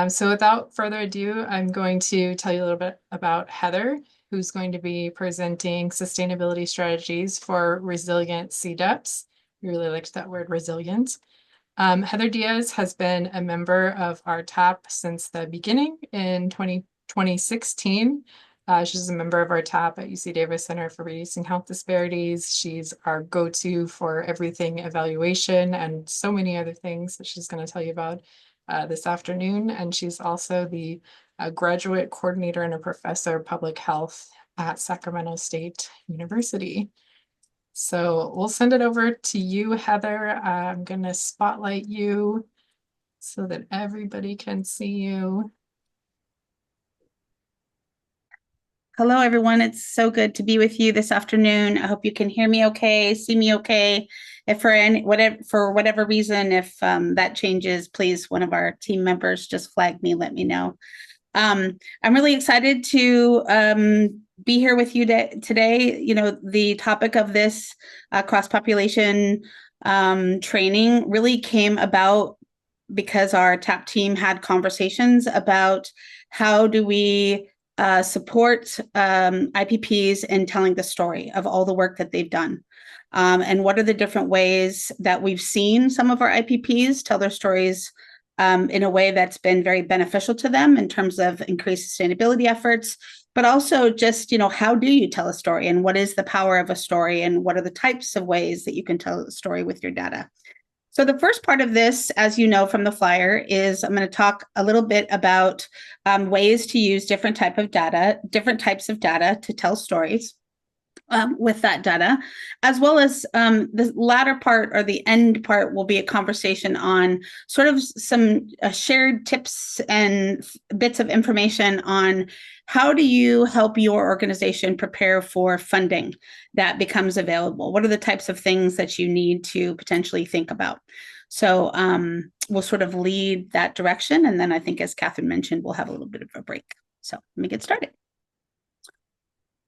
So without further ado, I'm going to tell you a little bit about Heather, who's going to be presenting sustainability strategies for resilient CDEPs. We really liked that word, resilient. Heather Diaz has been a member of our TAP since the beginning in 2016. She's a member of our TAP at UC Davis Center for Reducing Health Disparities. She's our go-to for everything evaluation and so many other things that she's going to tell you about this afternoon. And she's also the graduate coordinator and a professor of public health at Sacramento State University. So we'll send it over to you, Heather. I'm going to spotlight you so that everybody can see you. Hello, everyone. It's so good to be with you this afternoon. I hope you can hear me okay, see me okay. If for whatever reason, if that changes, please, one of our team members just flag me, let me know. I'm really excited to be here with you today. You know, the topic of this cross-population training really came about because our TAP team had conversations about how do we support IPPs in telling the story of all the work that they've done. And what are the different ways that we've seen some of our IPPs tell their stories in a way that's been very beneficial to them in terms of increased sustainability efforts, but also just, you know, how do you tell a story and what is the power of a story and what are the types of ways that you can tell a story with your data? So the first part of this, as you know from the flyer, is I'm going to talk a little bit about ways to use different types of data to tell stories with that data, as well as the latter part or the end part will be a conversation on sort of some shared tips and bits of information on how do you help your organization prepare for funding that becomes available? What are the types of things that you need to potentially think about? So we'll sort of lead that direction. And then I think, as Catherine mentioned, we'll have a little bit of a break. So let me get started.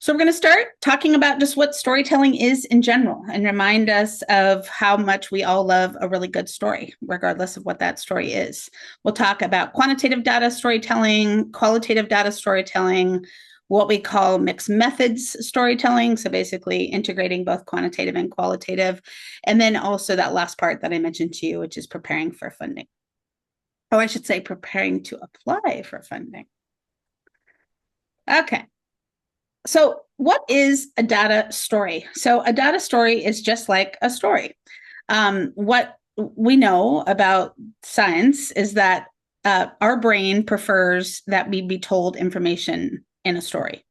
So we're going to start talking about just what storytelling is in general and remind us of how much we all love a really good story, regardless of what that story is. We'll talk about quantitative data storytelling, qualitative data storytelling, what we call mixed methods storytelling. So basically integrating both quantitative and qualitative. And then also that last part that I mentioned to you, which is preparing for funding. Or I should say preparing to apply for funding. Okay. So what is a data story? So a data story is just like a story. What we know about science is that our brain prefers that we be told information in a story.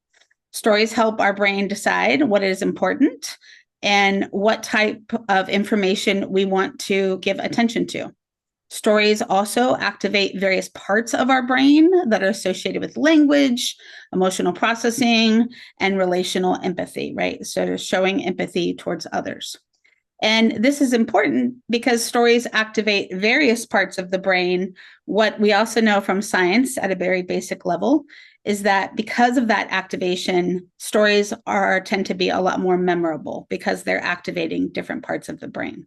Stories help our brain decide what is important and what type of information we want to give attention to. Stories also activate various parts of our brain that are associated with language, emotional processing, and relational empathy, right? So showing empathy towards others. And this is important because stories activate various parts of the brain. What we also know from science at a very basic level is that because of that activation, stories tend to be a lot more memorable because they're activating different parts of the brain.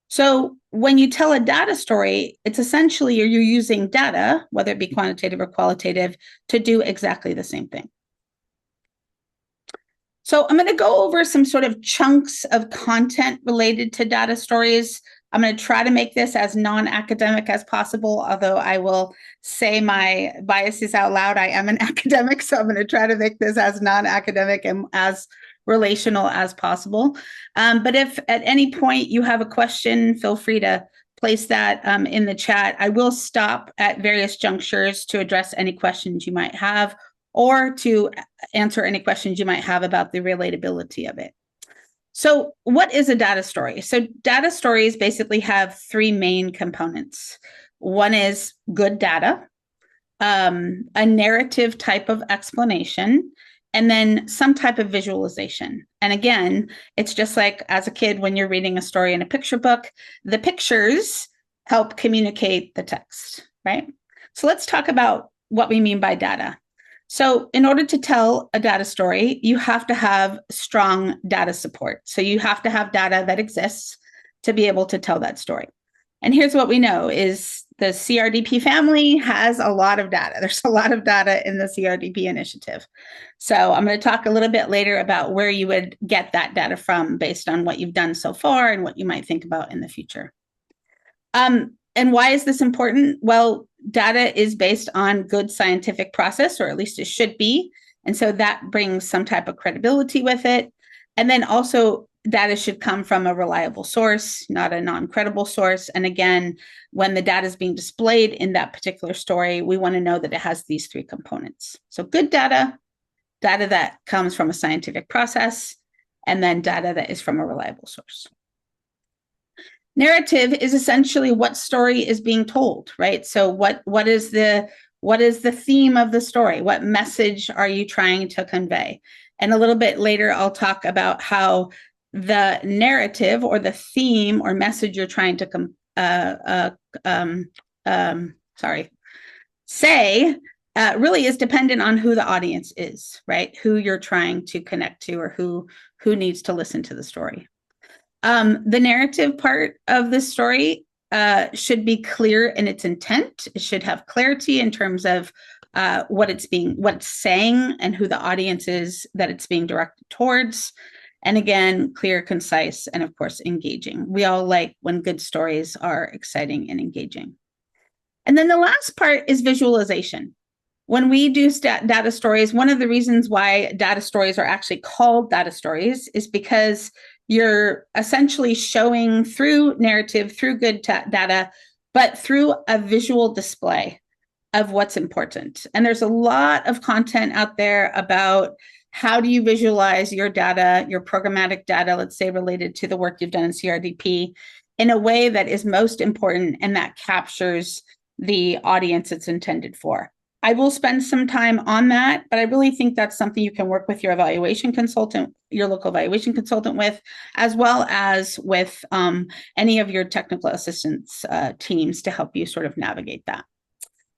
So when you tell a data story, it's essentially you're using data, whether it be quantitative or qualitative, to do exactly the same thing. So I'm going to go over some sort of chunks of content related to data stories. I'm going to try to make this as non-academic as possible, although I will say my biases out loud. I am an academic, so I'm going to try to make this as non-academic and as relational as possible. But if at any point you have a question, feel free to place that in the chat. I will stop at various junctures to address any questions you might have or to answer any questions you might have about the relatability of it. So what is a data story? So data stories basically have three main components. One is good data, a narrative type of explanation, and then some type of visualization. And again, it's just like as a kid when you're reading a story in a picture book, the pictures help communicate the text, right? So let's talk about what we mean by data. So in order to tell a data story, you have to have strong data support. So you have to have data that exists to be able to tell that story. And here's what we know is the CRDP family has a lot of data. There's a lot of data in the CRDP initiative. So I'm going to talk a little bit later about where you would get that data from based on what you've done so far and what you might think about in the future. And why is this important? Well, data is based on good scientific process, or at least it should be. And so that brings some type of credibility with it. And then also data should come from a reliable source, not a non-credible source. And again, when the data is being displayed in that particular story, we want to know that it has these three components. So good data, data that comes from a scientific process, and then data that is from a reliable source. Narrative is essentially what story is being told, right? So what is the theme of the story? What message are you trying to convey? And a little bit later, I'll talk about how the narrative or the theme or message you're trying to say really is dependent on who the audience is, right? Who you're trying to connect to, or who needs to listen to the story. The narrative part of the story should be clear in its intent. It should have clarity in terms of what it's saying and who the audience is that it's being directed towards. And again, clear, concise, and of course, engaging. We all like when good stories are exciting and engaging. And then the last part is visualization. When we do data stories, one of the reasons why data stories are actually called data stories is because you're essentially showing through narrative, through good data, but through a visual display of what's important. And there's a lot of content out there about how do you visualize your data, your programmatic data, let's say related to the work you've done in CRDP, in a way that is most important and that captures the audience it's intended for. I will spend some time on that, but I really think that's something you can work with your evaluation consultant, your local evaluation consultant with, as well as with any of your technical assistance teams to help you sort of navigate that.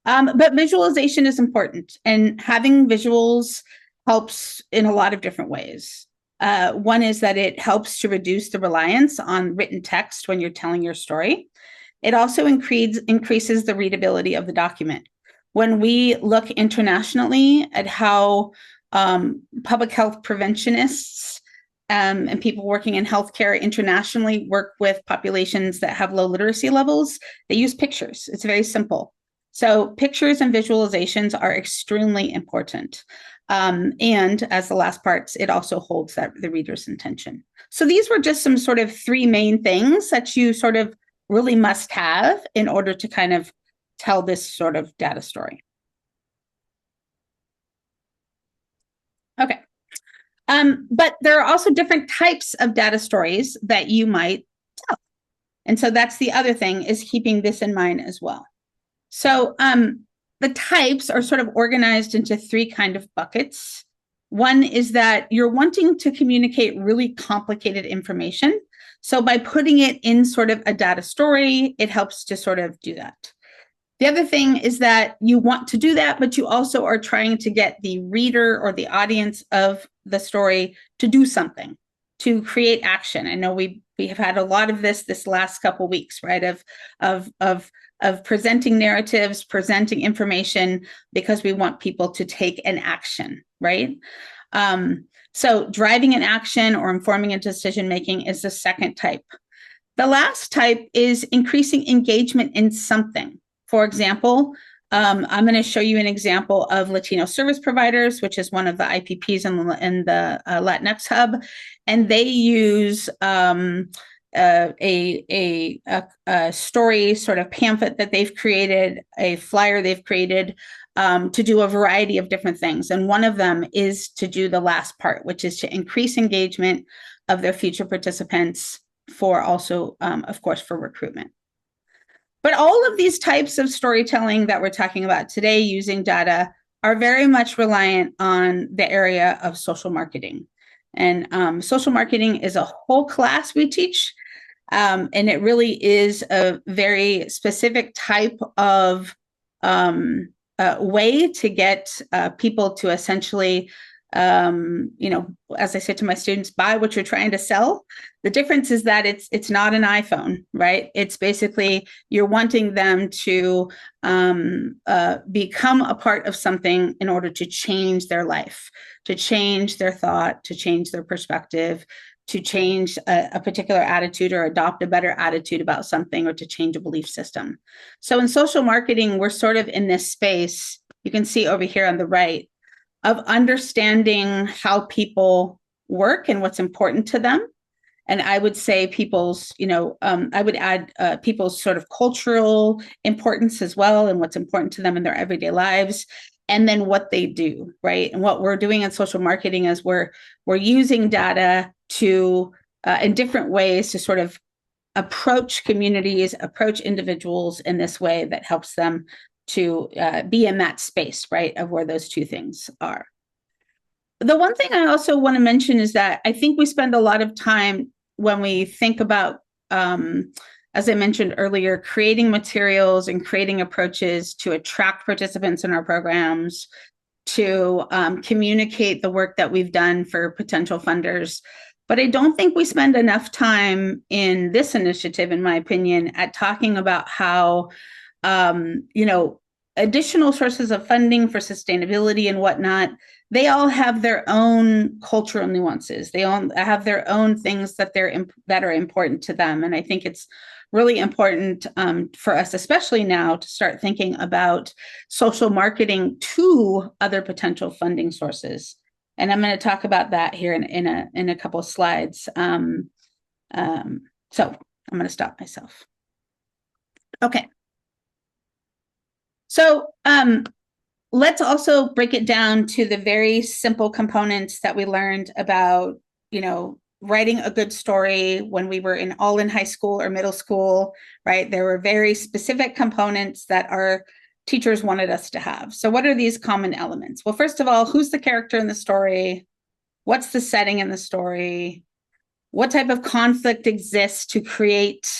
But visualization is important, and having visuals helps in a lot of different ways. One is that it helps to reduce the reliance on written text when you're telling your story. It also increases the readability of the document. When we look internationally at how public health preventionists and people working in healthcare internationally work with populations that have low literacy levels, they use pictures. It's very simple. So pictures and visualizations are extremely important. And as the last parts, it also holds the reader's attention. So these were just some sort of three main things that you sort of really must have in order to kind of tell this sort of data story. Okay. But there are also different types of data stories that you might tell. And so that's the other thing, is keeping this in mind as well. So the types are sort of organized into three kind of buckets. One is that you're wanting to communicate really complicated information. So by putting it in sort of a data story, it helps to sort of do that. The other thing is that you want to do that, but you also are trying to get the reader or the audience of the story to do something, to create action. I know we have had a lot of this last couple of weeks, right? Of presenting narratives, presenting information, because we want people to take an action, right? So driving an action or informing a decision making is the second type. The last type is increasing engagement in something. For example, I'm going to show you an example of Latino service providers, which is one of the IPPs in the Latinx Hub, and they use a story sort of pamphlet that they've created, a flyer they've created to do a variety of different things. And one of them is to do the last part, which is to increase engagement of their future participants for also, of course, for recruitment. But all of these types of storytelling that we're talking about today using data are very much reliant on the area of social marketing. And social marketing is a whole class we teach. And it really is a very specific type of way to get people to essentially as I said to my students, buy what you're trying to sell. The difference is that it's not an iPhone, right? It's basically you're wanting them to become a part of something in order to change their life, to change their thought, to change their perspective, to change a particular attitude or adopt a better attitude about something, or to change a belief system. So in social marketing, we're sort of in this space. You can see over here on the right of understanding how people work and what's important to them. And I would say people's, I would add people's sort of cultural importance as well, and what's important to them in their everyday lives, and then what they do, right? And what we're doing in social marketing is we're using data to in different ways to sort of approach communities, approach individuals in this way that helps them to be in that space, right, of where those two things are. The one thing I also want to mention is that I think we spend a lot of time when we think about, as I mentioned earlier, creating materials and creating approaches to attract participants in our programs, to communicate the work that we've done for potential funders. But I don't think we spend enough time in this initiative, in my opinion, at talking about how, additional sources of funding for sustainability and whatnot, they all have their own cultural nuances. They all have their own things that are important to them. And I think it's really important for us, especially now, to start thinking about social marketing to other potential funding sources. And I'm going to talk about that here in a couple of slides. So I'm going to stop myself. Okay. So let's also break it down to the very simple components that we learned about, writing a good story when we were all in high school or middle school, right? There were very specific components that our teachers wanted us to have. So what are these common elements? Well, first of all, who's the character in the story? What's the setting in the story? What type of conflict exists to create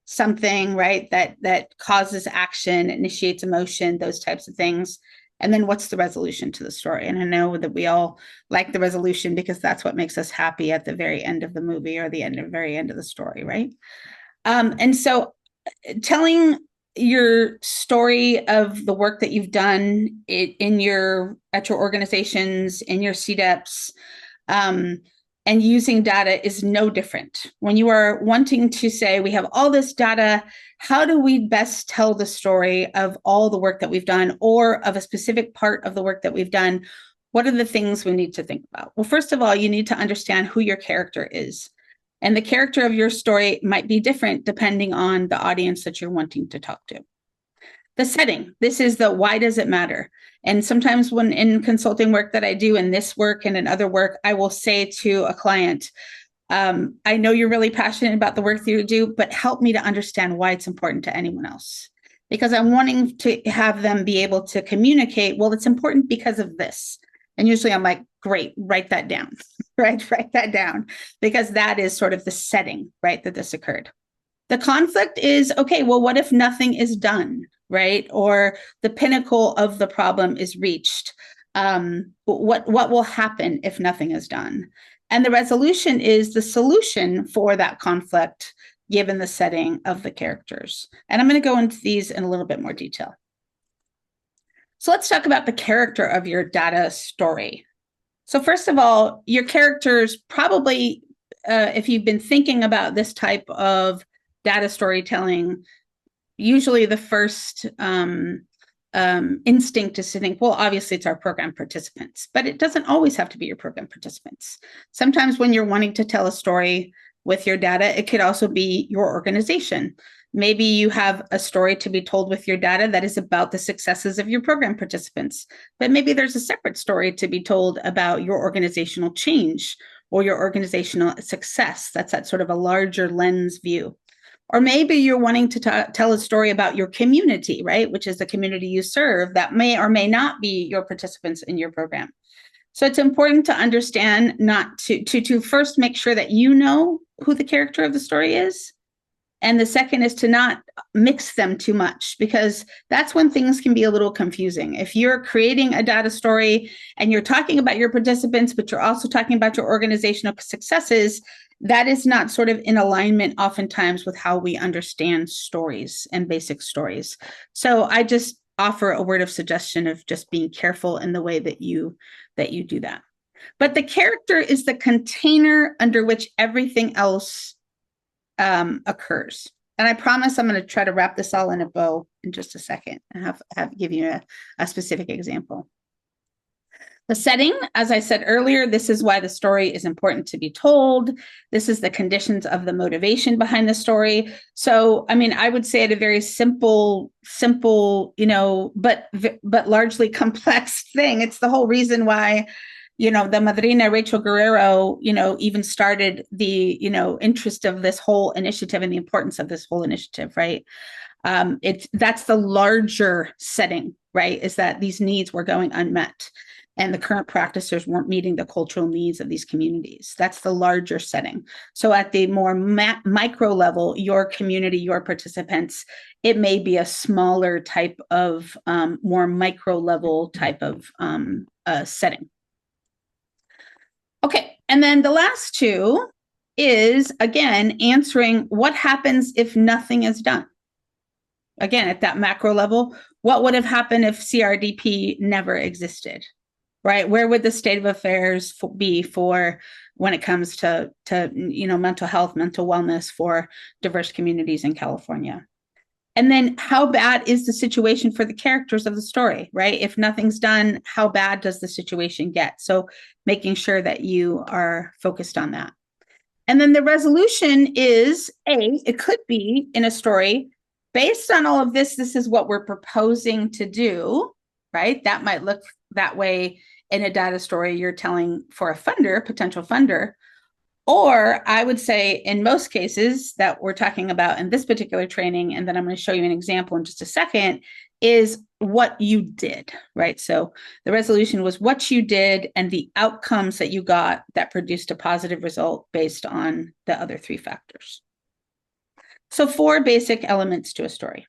something, right, that causes action, initiates emotion, those types of things? And then what's the resolution to the story? And I know that we all like the resolution because that's what makes us happy at the very end of the movie or the very end of the story, right? And so telling your story of the work that you've done at your organizations, in your CDEPs, and using data is no different. When you are wanting to say, we have all this data, how do we best tell the story of all the work that we've done, or of a specific part of the work that we've done? What are the things we need to think about? Well, first of all, you need to understand who your character is. And the character of your story might be different depending on the audience that you're wanting to talk to. The setting, this is the why does it matter? And sometimes when in consulting work that I do, in this work and in other work, I will say to a client, I know you're really passionate about the work that you do, but help me to understand why it's important to anyone else. Because I'm wanting to have them be able to communicate, well, it's important because of this. And usually I'm like, great, write that down, right? Write that down, because that is sort of the setting, right, that this occurred. The conflict is, okay, well, what if nothing is done, right? Or the pinnacle of the problem is reached. What will happen if nothing is done? And the resolution is the solution for that conflict, given the setting of the characters. And I'm going to go into these in a little bit more detail. So let's talk about the character of your data story. So first of all, your characters probably, if you've been thinking about this type of data storytelling, usually the first instinct is to think, well, obviously it's our program participants, but it doesn't always have to be your program participants. Sometimes when you're wanting to tell a story with your data, it could also be your organization. Maybe you have a story to be told with your data that is about the successes of your program participants, but maybe there's a separate story to be told about your organizational change or your organizational success. That's that sort of a larger lens view. Or maybe you're wanting to tell a story about your community, right? Which is the community you serve that may or may not be your participants in your program. So it's important to understand, not to first make sure that you know who the character of the story is, And the second is to not mix them too much, because that's when things can be a little confusing. If you're creating a data story and you're talking about your participants, but you're also talking about your organizational successes, that is not sort of in alignment oftentimes with how we understand stories and basic stories. So I just offer a word of suggestion of just being careful in the way that you do that. But the character is the container under which everything else occurs. And I promise I'm going to try to wrap this all in a bow in just a second and have give you a specific example. The setting, as I said earlier, this is why the story is important to be told. This is the conditions of the motivation behind the story. So, I mean, I would say it a very simple, but largely complex thing. It's the whole reason why, the madrina Rachel Guerrero, even started the, interest of this whole initiative and the importance of this whole initiative, right? That's the larger setting, right? Is that these needs were going unmet and the current practitioners weren't meeting the cultural needs of these communities. That's the larger setting. So at the more micro level, your community, your participants, it may be a smaller type of more micro level type of setting. Okay, and then the last two is, again, answering what happens if nothing is done. Again, at that macro level, what would have happened if CRDP never existed? Right? Where would the state of affairs be for when it comes to mental health, mental wellness for diverse communities in California? And then how bad is the situation for the characters of the story, right? If nothing's done, how bad does the situation get? So making sure that you are focused on that. And then the resolution is, it could be in a story, based on all of this, this is what we're proposing to do, right? That might look that way in a data story you're telling for a funder, potential funder. Or I would say in most cases that we're talking about in this particular training, and then I'm going to show you an example in just a second, is what you did, right? So the resolution was what you did and the outcomes that you got that produced a positive result based on the other three factors. So 4 basic elements to a story.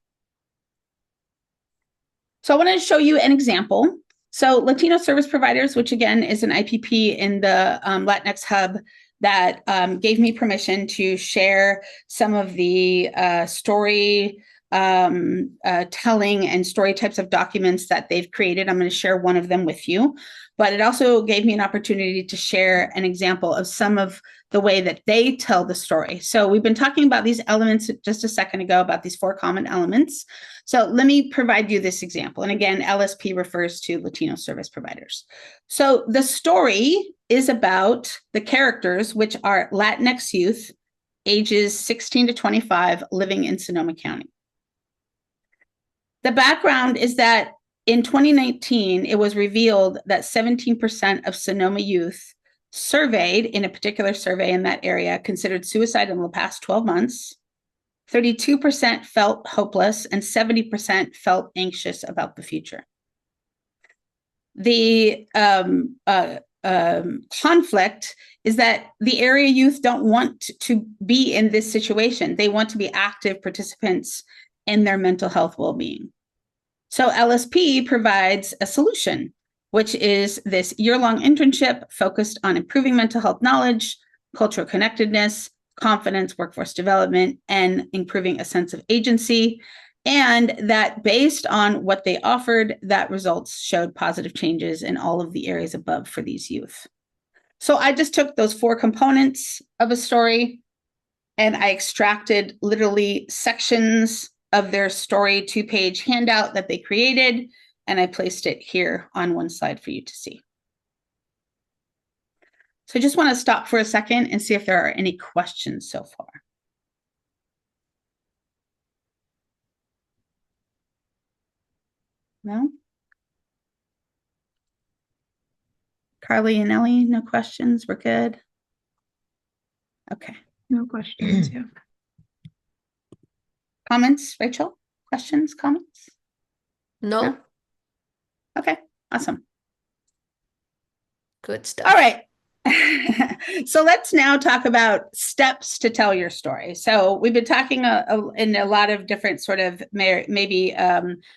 So I want to show you an example. So Latino service providers, which again is an IPP in the Latinx hub that gave me permission to share some of the story telling and story types of documents that they've created. I'm going to share one of them with you, but it also gave me an opportunity to share an example of some of the way that they tell the story. So we've been talking about these elements just a second ago, about these 4 common elements. So let me provide you this example. And again, LSP refers to Latino service providers. So the story is about the characters, which are Latinx youth, ages 16 to 25, living in Sonoma County. The background is that in 2019, it was revealed that 17% of Sonoma youth surveyed in a particular survey in that area considered suicide in the past 12 months. 32% felt hopeless and 70% felt anxious about the future. The conflict is that the area youth don't want to be in this situation. They want to be active participants in their mental health well-being. So LSP provides a solution, which is this year-long internship focused on improving mental health knowledge, cultural connectedness, confidence, workforce development, and improving a sense of agency. And that based on what they offered, that results showed positive changes in all of the areas above for these youth. So I just took those 4 components of a story and I extracted literally sections of their story 2-page handout that they created, and I placed it here on one slide for you to see. So I just want to stop for a second and see if there are any questions so far. No? Carly and Ellie, no questions? We're good? Okay. No questions. Yeah. Comments, Rachel? Questions, comments? No. Okay, awesome. Good stuff. All right. So let's now talk about steps to tell your story. So we've been talking in a lot of different sort of maybe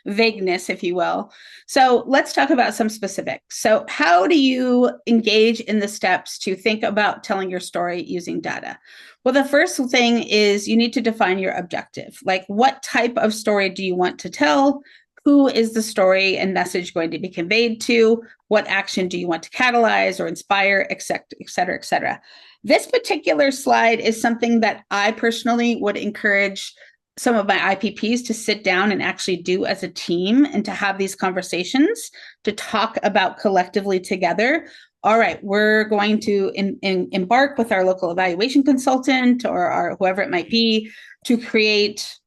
vagueness, if you will. So let's talk about some specifics. So how do you engage in the steps to think about telling your story using data? Well, the first thing is you need to define your objective. Like, what type of story do you want to tell? Who is the story and message going to be conveyed to? What action do you want to catalyze or inspire, et cetera, et cetera, et cetera. This particular slide is something that I personally would encourage some of my IPPs to sit down and actually do as a team and to have these conversations to talk about collectively together. All right, we're going to embark with our local evaluation consultant or whoever it might be to create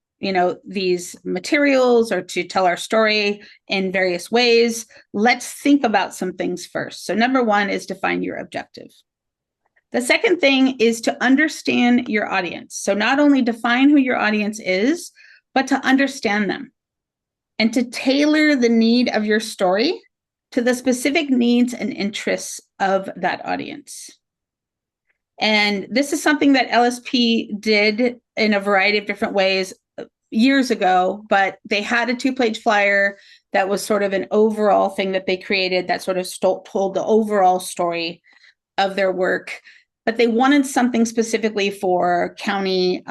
these materials or to tell our story in various ways. Let's think about some things first. So number one is define your objective. The second thing is to understand your audience. So not only define who your audience is, but to understand them and to tailor the need of your story to the specific needs and interests of that audience. And this is something that LSP did in a variety of different ways years ago, but they had a 2-page flyer that was sort of an overall thing that they created that sort of told the overall story of their work. But they wanted something specifically for county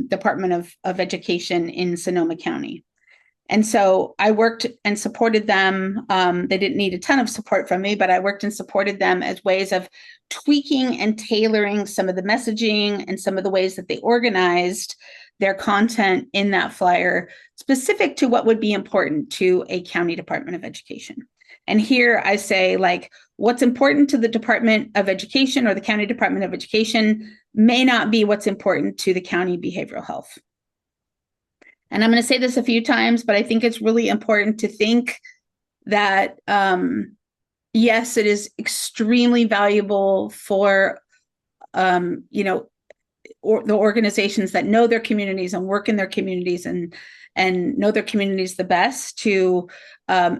Department of Education in Sonoma County. And so I worked and supported them. They didn't need a ton of support from me, but I worked and supported them as ways of tweaking and tailoring some of the messaging and some of the ways that they organized their content in that flyer specific to what would be important to a county Department of Education. And here I say, like, what's important to the Department of Education or the county Department of Education may not be what's important to the county behavioral health. And I'm going to say this a few times, but I think it's really important to think that, yes, it is extremely valuable for, the organizations that know their communities and work in their communities and know their communities the best to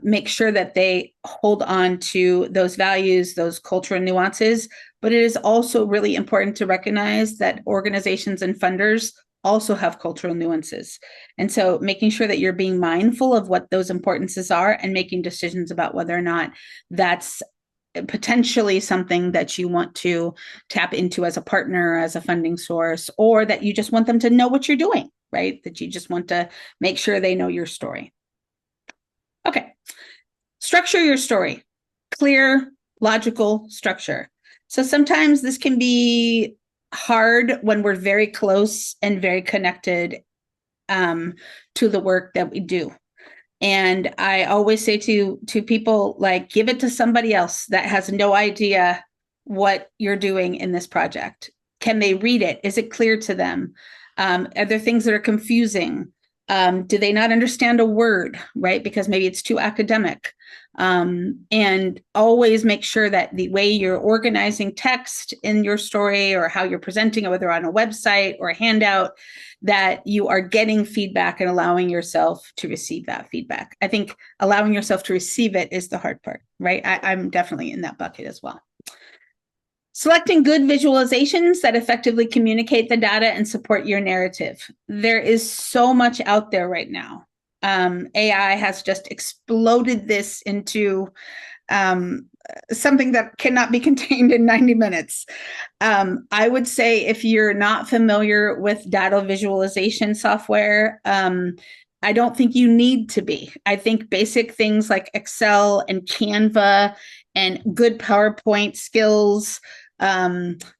make sure that they hold on to those values, those cultural nuances. But it is also really important to recognize that organizations and funders also have cultural nuances. And so making sure that you're being mindful of what those importances are and making decisions about whether or not that's potentially something that you want to tap into as a partner, as a funding source, or that you just want them to know what you're doing, right? That you just want to make sure they know your story. Okay. Structure your story. Clear, logical structure. So sometimes this can be hard when we're very close and very connected to the work that we do. And I always say to people, like, give it to somebody else that has no idea what you're doing in this project. Can they read it? Is it clear to them? Are there things that are confusing? Do they not understand a word, right? Because maybe it's too academic. And always make sure that the way you're organizing text in your story or how you're presenting it, whether on a website or a handout, that you are getting feedback and allowing yourself to receive that feedback. I think allowing yourself to receive it is the hard part, right? I'm definitely in that bucket as well. Selecting good visualizations that effectively communicate the data and support your narrative. There is so much out there right now. AI has just exploded this into something that cannot be contained in 90 minutes. I would say if you're not familiar with data visualization software, I don't think you need to be. I think basic things like Excel and Canva and good PowerPoint skills,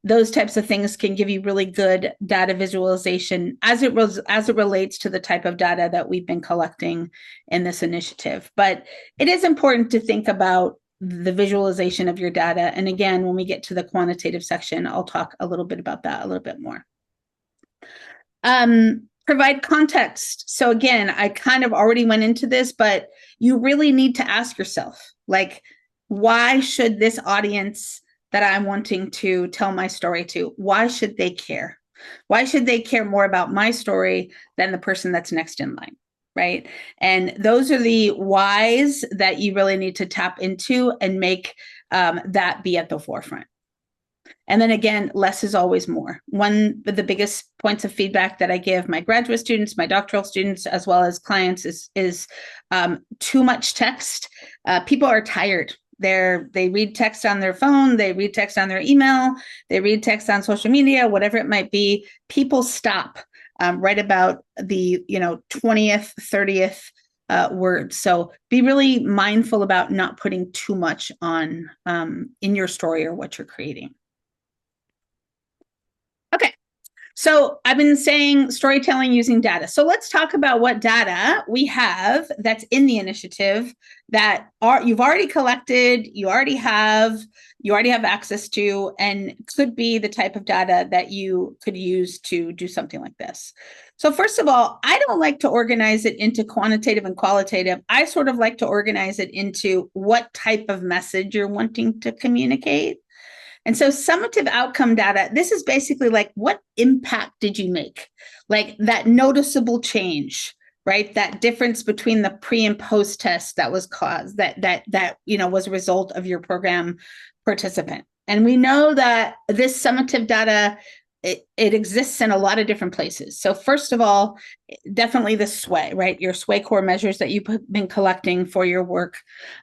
those types of things can give you really good data visualization as it relates to the type of data that we've been collecting in this initiative. But it is important to think about the visualization of your data. And again, when we get to the quantitative section, I'll talk a little bit about that a little bit more. Provide context. So again, I kind of already went into this, but you really need to ask yourself, like, why should this audience that I'm wanting to tell my story to, why should they care? Why should they care more about my story than the person that's next in line, right? And those are the whys that you really need to tap into and make that be at the forefront. And then again, less is always more. One of the biggest points of feedback that I give my graduate students, my doctoral students, as well as clients is too much text. People are tired. They read text on their phone, they read text on their email, they read text on social media, whatever it might be. People stop right about the 20th, 30th words. So be really mindful about not putting too much on in your story or what you're creating. Okay, so I've been saying storytelling using data. So let's talk about what data we have that's in the initiative that you've already collected, you already have access to, and could be the type of data that you could use to do something like this. So first of all, I don't like to organize it into quantitative and qualitative. I sort of like to organize it into what type of message you're wanting to communicate. And so summative outcome data, this is basically like, what impact did you make? Like that noticeable change, right? That difference between the pre and post test that was caused, that was a result of your program participant. And we know that this summative data, it exists in a lot of different places. So first of all, definitely the SWAY, right? Your SWAY core measures that you've been collecting for your work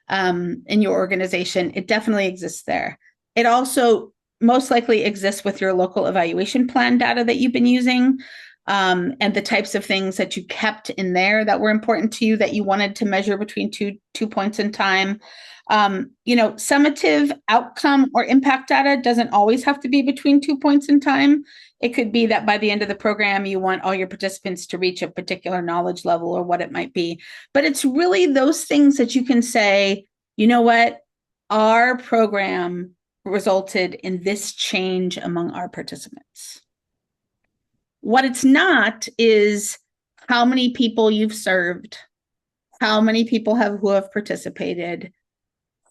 in your organization, it definitely exists there. It also most likely exists with your local evaluation plan data that you've been using, and the types of things that you kept in there that were important to you that you wanted to measure between two points in time. Summative outcome or impact data doesn't always have to be between 2 points in time. It could be that by the end of the program, you want all your participants to reach a particular knowledge level or what it might be. But it's really those things that you can say, you know what, our program resulted in this change among our participants. What it's not is how many people you've served, how many people who have participated,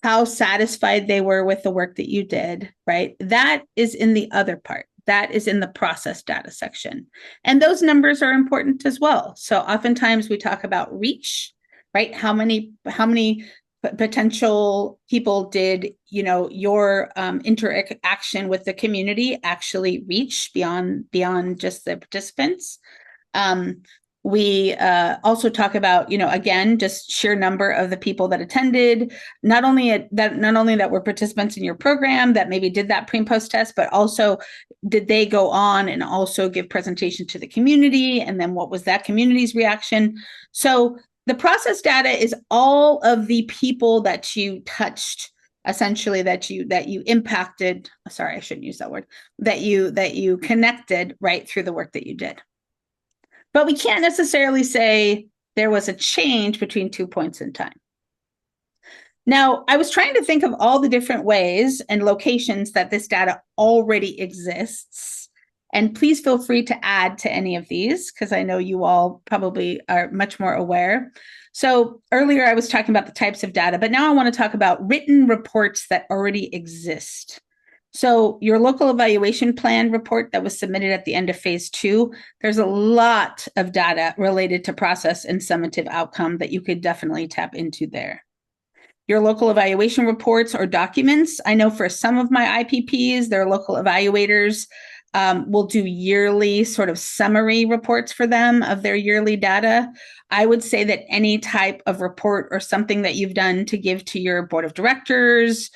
how satisfied they were with the work that you did, right? That is in the other part. That is in the process data section. And those numbers are important as well. So oftentimes we talk about reach, right? How many potential people did your interaction with the community actually reach beyond just the participants. We also talk about, again, just sheer number of the people that attended, not only that were participants in your program that maybe did that pre and post test, but also did they go on and also give presentation to the community, and then what was that community's reaction? So the process data is all of the people that you touched, essentially, that you impacted. Sorry, I shouldn't use that word. That you connected right through the work that you did. But we can't necessarily say there was a change between 2 points in time. Now, I was trying to think of all the different ways and locations that this data already exists. And please feel free to add to any of these, because I know you all probably are much more aware. So earlier I was talking about the types of data, but now I want to talk about written reports that already exist. So your local evaluation plan report that was submitted at the end of phase 2, there's a lot of data related to process and summative outcome that you could definitely tap into there. Your local evaluation reports or documents, I know for some of my IPPs, their local evaluators will do yearly sort of summary reports for them of their yearly data. I would say that any type of report or something that you've done to give to your board of directors,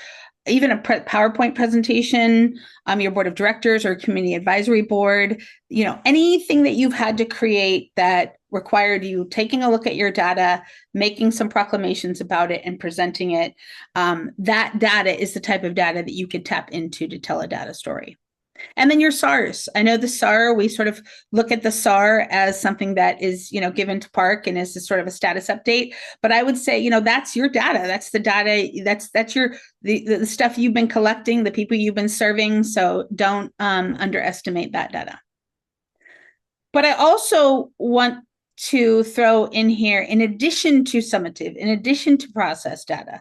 even a PowerPoint presentation, your board of directors or community advisory board, anything that you've had to create that required you taking a look at your data, making some proclamations about it and presenting it, that data is the type of data that you could tap into to tell a data story. And then your SARs. I know the SAR, we sort of look at the SAR as something that is, given to Park and is sort of a status update. But I would say, that's your data. That's the data. That's the stuff you've been collecting, the people you've been serving. So don't underestimate that data. But I also want to throw in here, in addition to summative, in addition to process data,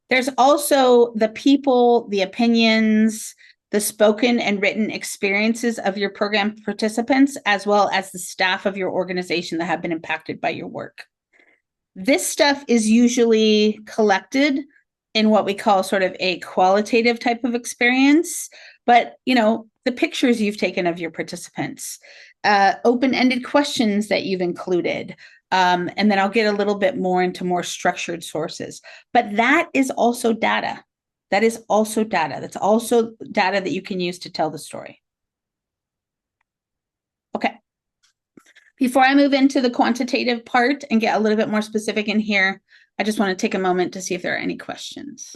there's also the people, the opinions, the spoken and written experiences of your program participants, as well as the staff of your organization that have been impacted by your work. This stuff is usually collected in what we call sort of a qualitative type of experience, but the pictures you've taken of your participants, open-ended questions that you've included, and then I'll get a little bit more into more structured sources. But that is also data. That is also data. That's also data that you can use to tell the story. Okay. Before I move into the quantitative part and get a little bit more specific in here, I just want to take a moment to see if there are any questions.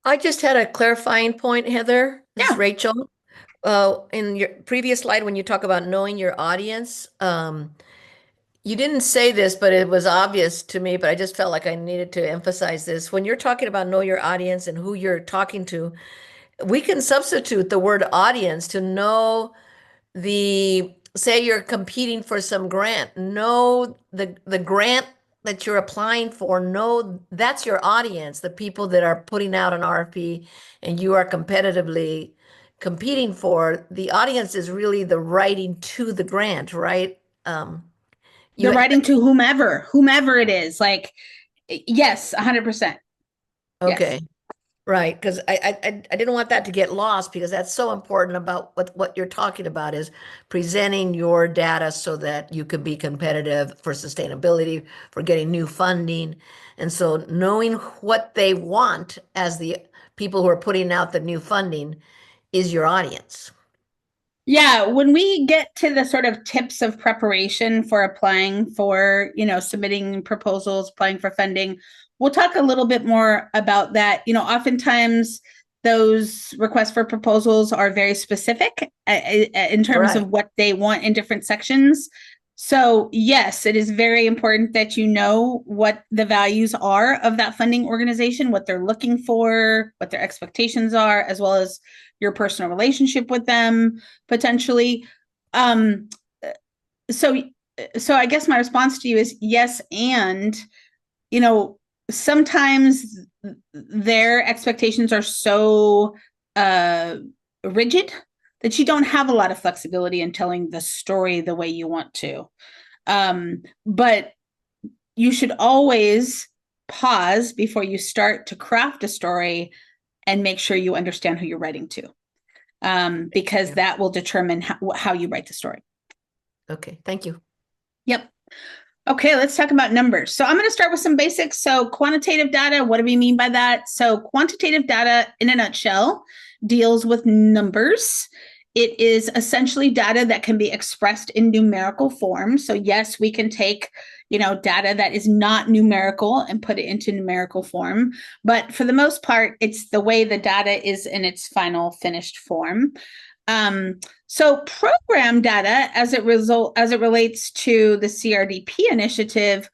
I just had a clarifying point, Heather. This is Yeah. Rachel. In your previous slide, when you talk about knowing your audience, you didn't say this, but it was obvious to me, but I just felt like I needed to emphasize this. When you're talking about know your audience and who you're talking to, we can substitute the word audience to know the, say you're competing for some grant, know the grant that you're applying for, know that's your audience, the people that are putting out an RFP and you are competitively competing for. The audience is really the writing to the grant, right? They're You writing to whomever it is. Like, yes, 100%. Yes. okay. Right, because I didn't want that to get lost because that's so important about what you're talking about is presenting your data so that you could be competitive for sustainability, for getting new funding. And so knowing what they want as the people who are putting out the new funding is your audience. Yeah, when we get to the sort of tips of preparation for applying for, submitting proposals, applying for funding, we'll talk a little bit more about that. Oftentimes those requests for proposals are very specific in terms Right. of what they want in different sections. So, yes, it is very important that you know what the values are of that funding organization, what they're looking for, what their expectations are, as well as your personal relationship with them potentially. Um, so, so I guess my response to you is yes, and you know, sometimes their expectations are so uh, rigid that you don't have a lot of flexibility in telling the story the way you want to. But you should always pause before you start to craft a story and make sure you understand who you're writing to, because Yeah. that will determine how you write the story. Okay, thank you. Yep. Okay, let's talk about numbers. So I'm going to start with some basics. So quantitative data, what do we mean by that? So quantitative data, in a nutshell, deals with numbers. It is essentially data that can be expressed in numerical form. So yes, we can take, data that is not numerical and put it into numerical form. But for the most part, it's the way the data is in its final finished form. So program data, as it relates to the CRDP initiative,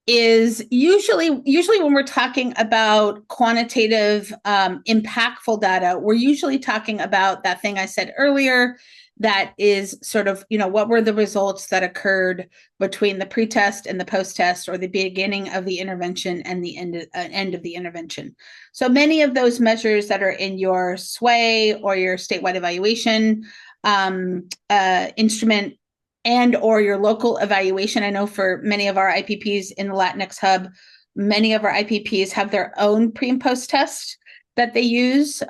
is usually when we're talking about quantitative, impactful data, we're usually talking about that thing I said earlier. That is sort of, what were the results that occurred between the pretest and the post-test, or the beginning of the intervention and the end of the intervention. So many of those measures that are in your SWAY or your statewide evaluation instrument, and or your local evaluation. I know for many of our IPPs in the Latinx Hub, many of our IPPs have their own pre and post test that they use.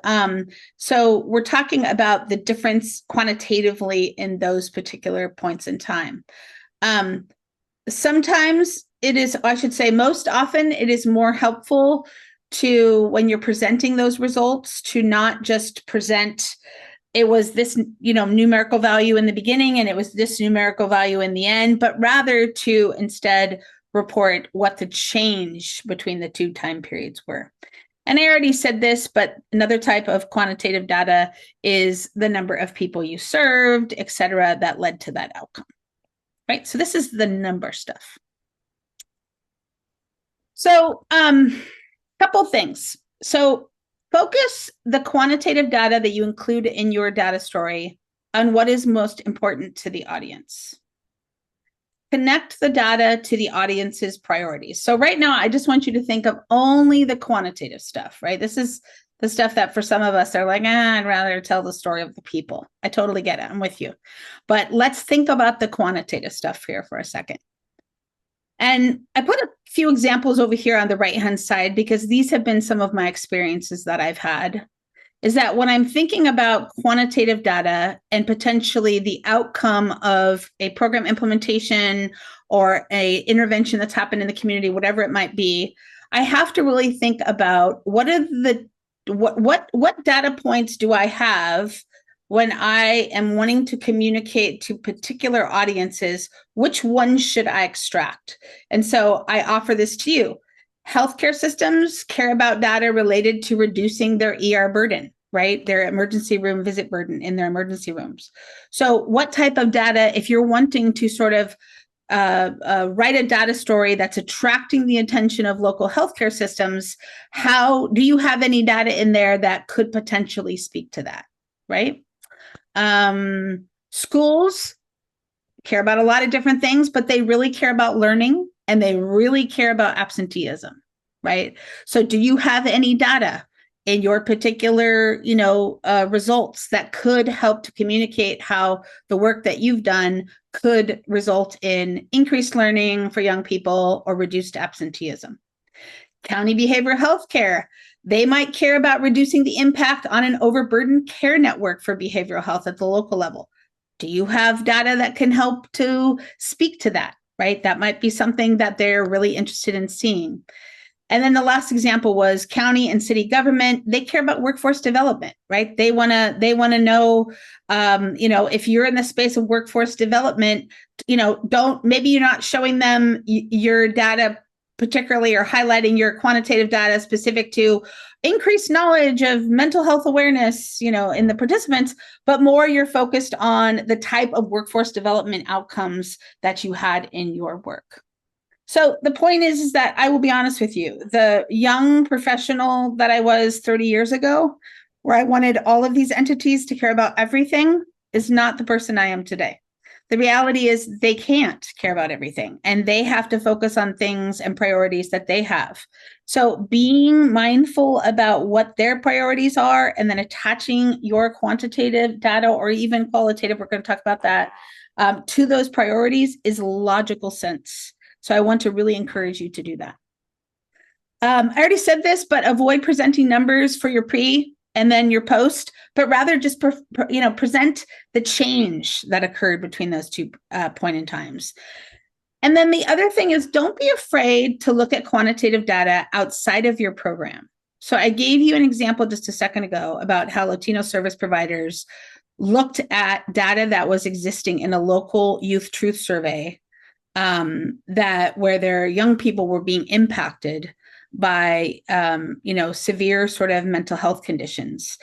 So we're talking about the difference quantitatively in those particular points in time. Sometimes it is, I should say, most often it is more helpful to, when you're presenting those results, to not just present it was this, numerical value in the beginning and it was this numerical value in the end, but rather to instead report what the change between the two time periods were. And I already said this, but another type of quantitative data is the number of people you served, et cetera, that led to that outcome. Right? So this is the number stuff. So couple things. So focus the quantitative data that you include in your data story on what is most important to the audience. Connect the data to the audience's priorities. So right now, I just want you to think of only the quantitative stuff, right? This is the stuff that for some of us are like, I'd rather tell the story of the people. I totally get it. I'm with you. But let's think about the quantitative stuff here for a second. And I put a few examples over here on the right-hand side because these have been some of my experiences that I've had. Is that when I'm thinking about quantitative data and potentially the outcome of a program implementation or a intervention that's happened in the community, whatever it might be, I have to really think about what data points do I have when I am wanting to communicate to particular audiences, which ones should I extract? And so I offer this to you. Healthcare systems care about data related to reducing their ER burden, right? Their emergency room visit burden in their emergency rooms. So what type of data, if you're wanting to sort of write a data story that's attracting the attention of local healthcare systems, how do you have any data in there that could potentially speak to that, right? Schools care about a lot of different things, but they really care about learning and they really care about absenteeism, right? So do you have any data in your particular, results that could help to communicate how the work that you've done could result in increased learning for young people or reduced absenteeism? County behavioral health care, they might care about reducing the impact on an overburdened care network for behavioral health at the local level. Do you have data that can help to speak to that, right? That might be something that they're really interested in seeing. And then the last example was county and city government. They care about workforce development, right? They want to know, if you're in the space of workforce development, maybe you're not showing them your data particularly or highlighting your quantitative data specific to increased knowledge of mental health awareness, in the participants, but more you're focused on the type of workforce development outcomes that you had in your work. So the point is that I will be honest with you, the young professional that I was 30 years ago, where I wanted all of these entities to care about everything, is not the person I am today. The reality is they can't care about everything and they have to focus on things and priorities that they have. So being mindful about what their priorities are and then attaching your quantitative data or even qualitative, we're going to talk about that, to those priorities is logical sense. So I want to really encourage you to do that. I already said this, but avoid presenting numbers for your pre and then your post, but rather just present the change that occurred between those two point in times. And then the other thing is don't be afraid to look at quantitative data outside of your program. So I gave you an example just a second ago about how Latino service providers looked at data that was existing in a local youth truth survey, where their young people were being impacted by, severe sort of mental health conditions,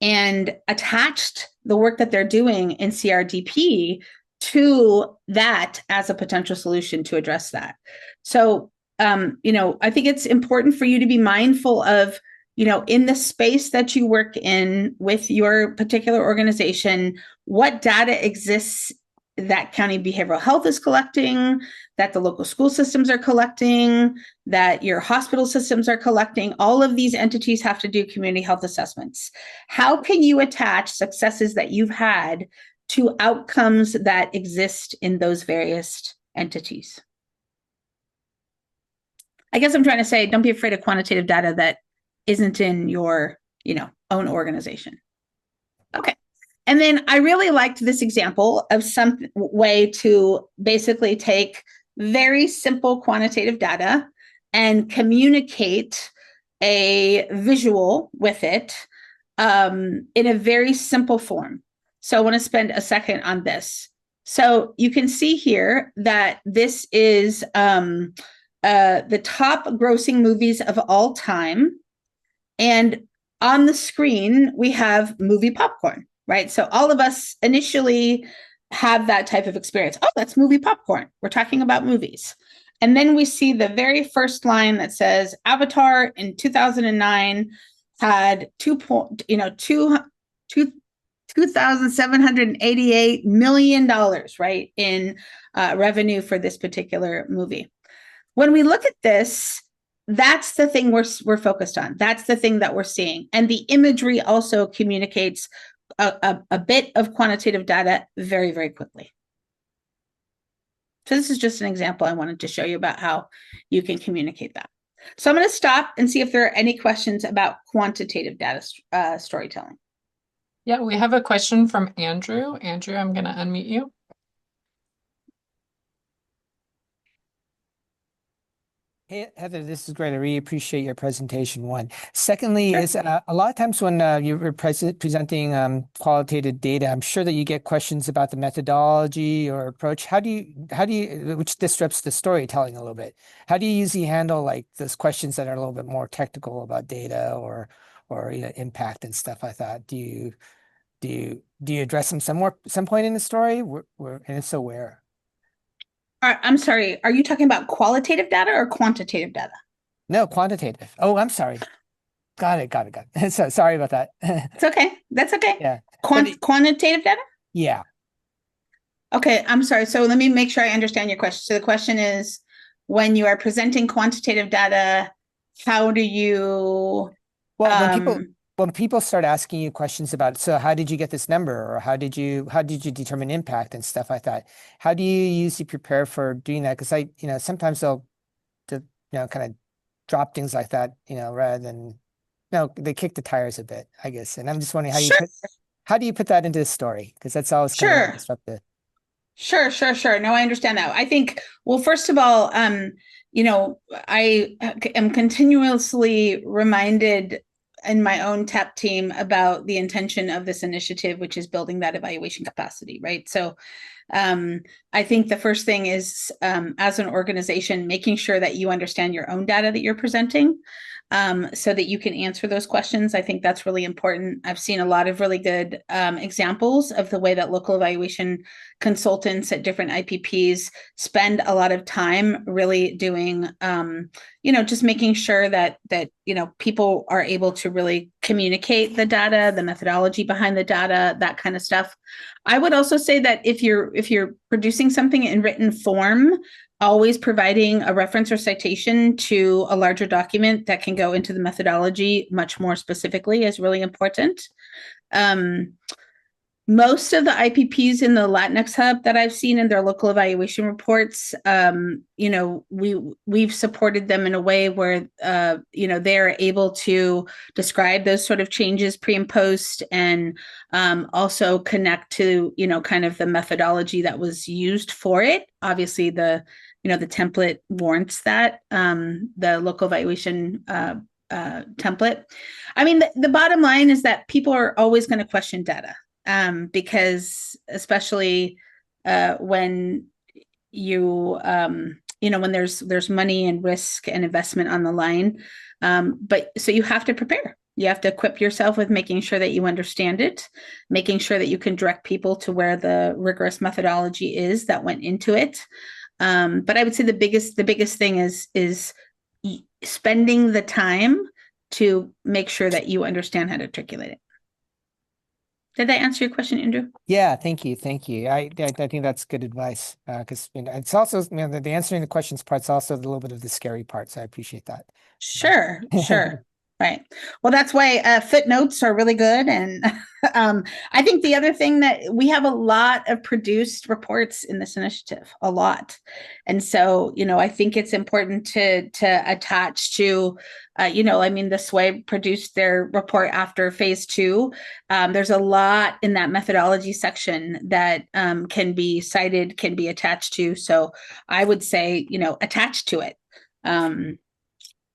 and attached the work that they're doing in CRDP to that as a potential solution to address that. So, I think it's important for you to be mindful of, in the space that you work in with your particular organization, what data exists that county behavioral health is collecting, that the local school systems are collecting, that your hospital systems are collecting. All of these entities have to do community health assessments. How can you attach successes that you've had to outcomes that exist in those various entities? I guess I'm trying to say, don't be afraid of quantitative data that isn't in your, own organization. Okay. And then I really liked this example of some way to basically take very simple quantitative data and communicate a visual with it, in a very simple form. So I want to spend a second on this. So you can see here that this is the top grossing movies of all time. And on the screen, we have movie popcorn, right? So all of us initially have that type of experience. Oh, that's movie popcorn. We're talking about movies. And then we see the very first line that says Avatar in 2009 had $2,788 million, right, in revenue for this particular movie. When we look at this, that's the thing we're focused on. That's the thing that we're seeing. And the imagery also communicates a bit of quantitative data very, very quickly. So this is just an example I wanted to show you about how you can communicate that. So I'm going to stop and see if there are any questions about quantitative data storytelling. Yeah, we have a question from Andrew. Andrew, I'm going to unmute you. Hey, Heather, this is great. I really appreciate your presentation, one. Secondly, Sure. is a lot of times when you're presenting qualitative data, I'm sure that you get questions about the methodology or approach. How do you, which disrupts the storytelling a little bit. How do you usually handle like those questions that are a little bit more technical about data or impact and stuff like that? Do you address them some point in the story? And if so, where? I'm sorry. Are you talking about qualitative data or quantitative data? No, quantitative. Oh, I'm sorry. Got it. So sorry about that. It's okay. That's okay. Yeah. Quantitative data? Yeah. Okay, I'm sorry. So let me make sure I understand your question. So the question is, when you are presenting quantitative data, how do you Well, um when people start asking you questions about, so how did you get this number, or how did you determine impact and stuff like that? How do you usually prepare for doing that? Because sometimes they'll kind of drop things like that, rather than no, they kick the tires a bit, I guess. And I'm just wondering sure, how do you put that into the story? Because that's always kind of a little sure. disruptive. Sure. No, I understand that. I think, well, first of all, I am continuously reminded in my own TAP team about the intention of this initiative, which is building that evaluation capacity, right? So I think the first thing is, as an organization, making sure that you understand your own data that you're presenting, so that you can answer those questions. I think that's really important. I've seen a lot of really good examples of the way that local evaluation consultants at different IPPs spend a lot of time really doing, just making sure that people are able to really communicate the data, the methodology behind the data, that kind of stuff. I would also say that if you're producing something in written form, always providing a reference or citation to a larger document that can go into the methodology much more specifically is really important. Most of the IPPs in the Latinx Hub that I've seen in their local evaluation reports, we've supported them in a way where they're able to describe those sort of changes pre and post, and also connect to kind of the methodology that was used for it. Obviously, the template warrants that, the local evaluation template. I mean, the bottom line is that people are always going to question data, because especially when when there's money and risk and investment on the line. But so you have to prepare. You have to equip yourself with making sure that you understand it, making sure that you can direct people to where the rigorous methodology is that went into it. But I would say the biggest thing is spending the time to make sure that you understand how to articulate it. Did that answer your question, Andrew? Yeah, thank you. I think that's good advice, because it's also the answering the questions part's also a little bit of the scary part. So I appreciate that. Sure. Right. Well, that's why footnotes are really good. And I think the other thing that we have a lot of produced reports in this initiative, a lot. And so, I think it's important to attach to, this way produced their report after phase 2. There's a lot in that methodology section that can be cited, can be attached to. So I would say, attach to it.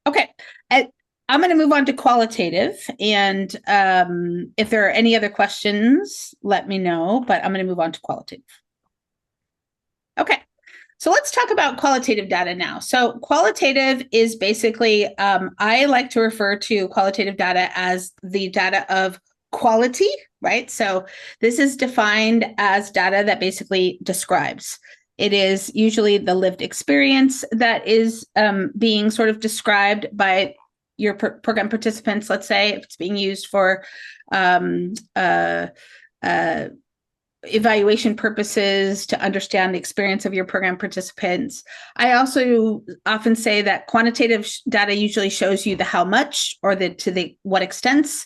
Okay. I'm going to move on to qualitative, and if there are any other questions, let me know, but I'm going to move on to qualitative. Okay, so let's talk about qualitative data now. So qualitative is basically, I like to refer to qualitative data as the data of quality, right? So this is defined as data that basically describes. It is usually the lived experience that is being sort of described by your program participants. Let's say if it's being used for evaluation purposes to understand the experience of your program participants. I also often say that quantitative data usually shows you the how much, or what extent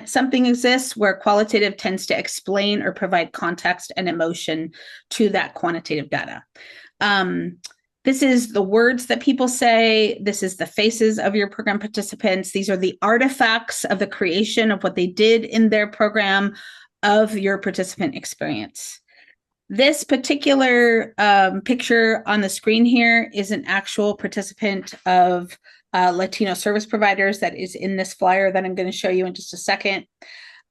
something exists, where qualitative tends to explain or provide context and emotion to that quantitative data. This is the words that people say. This is the faces of your program participants. These are the artifacts of the creation of what they did in their program, of your participant experience. This particular picture on the screen here is an actual participant of Latino service providers that is in this flyer that I'm going to show you in just a second.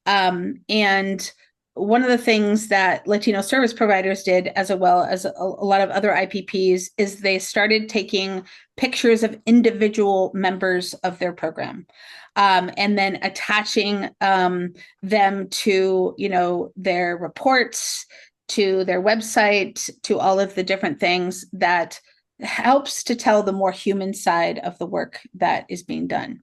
And one of the things that Latino service providers did, as well as a lot of other IPPs, is they started taking pictures of individual members of their program, and then attaching them to, their reports, to their website, to all of the different things that helps to tell the more human side of the work that is being done.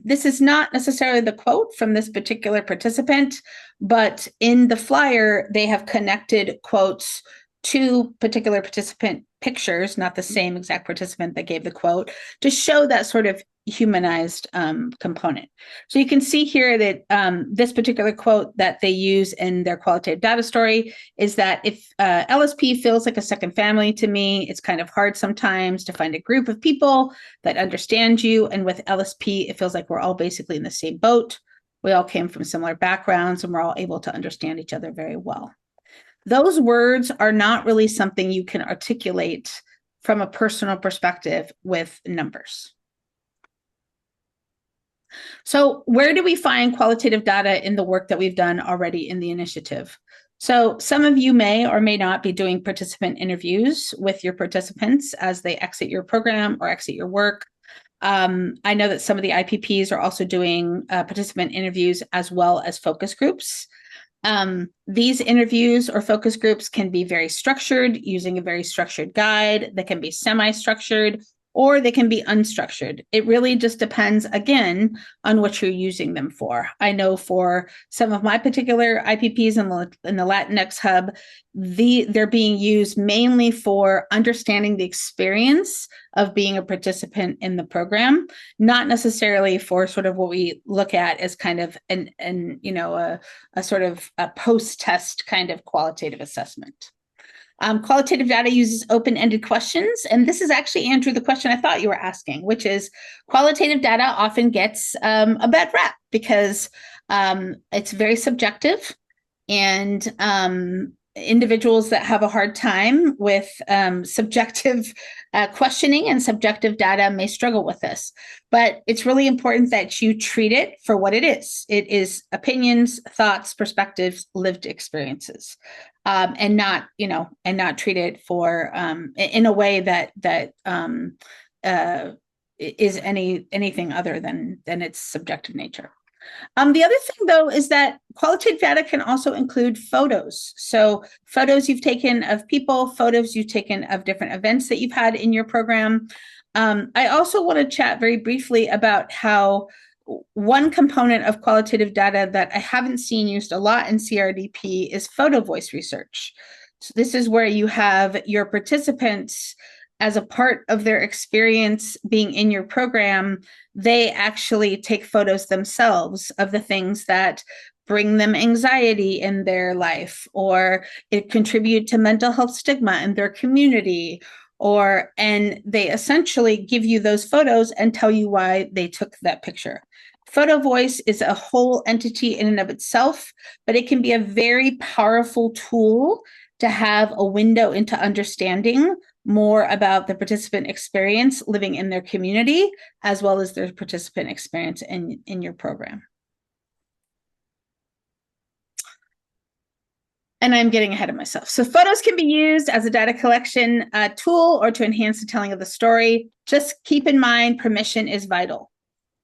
This is not necessarily the quote from this particular participant, but in the flyer, they have connected quotes to particular participant pictures, not the same exact participant that gave the quote, to show that sort of humanized component. So you can see here that this particular quote that they use in their qualitative data story is that if LSP feels like a second family to me, it's kind of hard sometimes to find a group of people that understand you. And with LSP, it feels like we're all basically in the same boat. We all came from similar backgrounds and we're all able to understand each other very well. Those words are not really something you can articulate from a personal perspective with numbers. So where do we find qualitative data in the work that we've done already in the initiative? So some of you may or may not be doing participant interviews with your participants as they exit your program or exit your work. I know that some of the IPPs are also doing participant interviews as well as focus groups. These interviews or focus groups can be very structured, using a very structured guide. They can be semi-structured, or they can be unstructured. It really just depends, again, on what you're using them for. I know for some of my particular IPPs in the Latinx Hub, they're being used mainly for understanding the experience of being a participant in the program, not necessarily for sort of what we look at as kind of a sort of a post-test kind of qualitative assessment. Qualitative data uses open-ended questions. And this is actually, Andrew, the question I thought you were asking, which is qualitative data often gets a bad rap because it's very subjective, and individuals that have a hard time with subjective questioning and subjective data may struggle with this. But it's really important that you treat it for what it is. It is opinions, thoughts, perspectives, lived experiences. And not treat it for in a way that is anything other than its subjective nature. The other thing, though, is that qualitative data can also include photos. So photos you've taken of people, photos you've taken of different events that you've had in your program. I also want to chat very briefly about how one component of qualitative data that I haven't seen used a lot in CRDP is photo voice research. So this is where you have your participants, as a part of their experience being in your program, they actually take photos themselves of the things that bring them anxiety in their life, or it contribute to mental health stigma in their community, and they essentially give you those photos and tell you why they took that picture. Photo voice is a whole entity in and of itself, but it can be a very powerful tool to have a window into understanding more about the participant experience living in their community, as well as their participant experience in your program. And I'm getting ahead of myself. So photos can be used as a data collection tool or to enhance the telling of the story. Just keep in mind, permission is vital.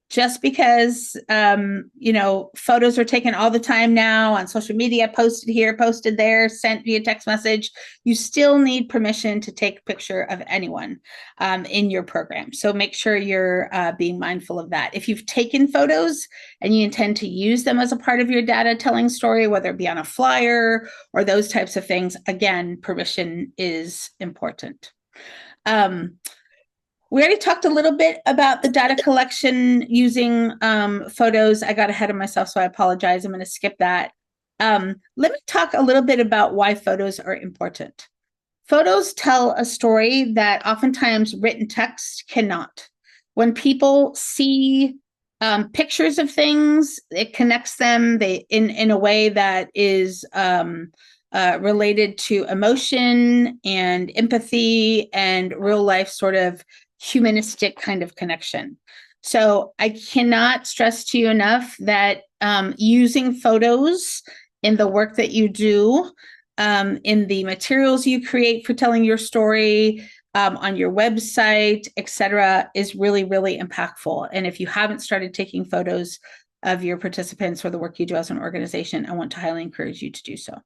Just because, photos are taken all the time now on social media, posted here, posted there, sent via text message, you still need permission to take a picture of anyone in your program. So make sure you're being mindful of that. If you've taken photos and you intend to use them as a part of your data telling story, whether it be on a flyer or those types of things, again, permission is important. We already talked a little bit about the data collection using photos. I got ahead of myself, so I apologize. I'm going to skip that. Let me talk a little bit about why photos are important. Photos tell a story that oftentimes written text cannot. When people see pictures of things, it connects them in a way that is related to emotion and empathy and real life sort of humanistic kind of connection. So I cannot stress to you enough that using photos in the work that you do, in the materials you create for telling your story, on your website, etc., is really, really impactful. And if you haven't started taking photos of your participants or the work you do as an organization, I want to highly encourage you to do so.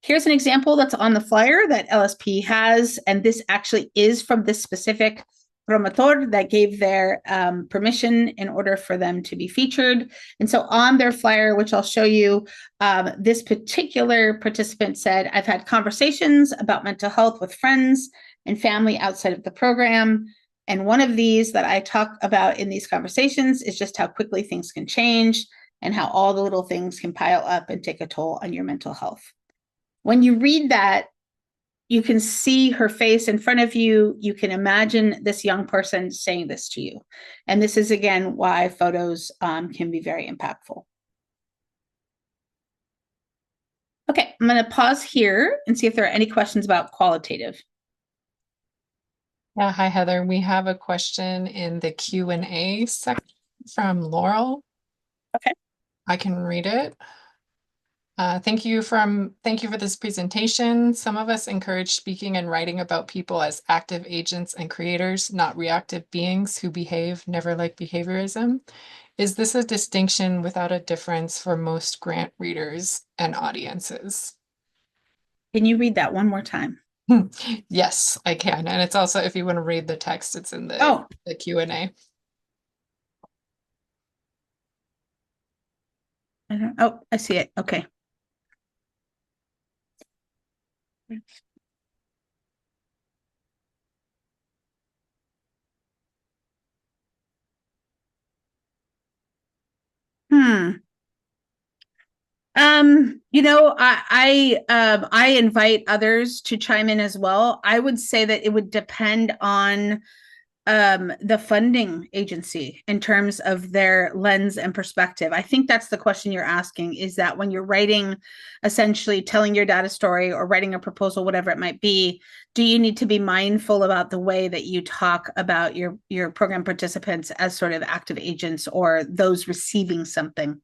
Here's an example that's on the flyer that LSP has, and this actually is from this specific promotor that gave their permission in order for them to be featured. And so on their flyer, which I'll show you, this particular participant said, I've had conversations about mental health with friends and family outside of the program. And one of these that I talk about in these conversations is just how quickly things can change and how all the little things can pile up and take a toll on your mental health. When you read that, you can see her face in front of you. You can imagine this young person saying this to you. And this is, again, why photos can be very impactful. Okay, I'm going to pause here and see if there are any questions about qualitative. Yeah, hi, Heather. We have a question in the Q&A section from Laurel. Okay. I can read it. Thank you for this presentation. Some of us encourage speaking and writing about people as active agents and creators, not reactive beings who behave, never like behaviorism. Is this a distinction without a difference for most grant readers and audiences? Can you read that one more time? Yes, I can. And it's also, if you want to read the text, it's in the Q&A. Oh, I see it. Okay. I invite others to chime in as well. I would say that it would depend on the funding agency in terms of their lens and perspective. I think that's the question you're asking, is that when you're writing, essentially telling your data story or writing a proposal, whatever it might be, do you need to be mindful about the way that you talk about your program participants as sort of active agents or those receiving something?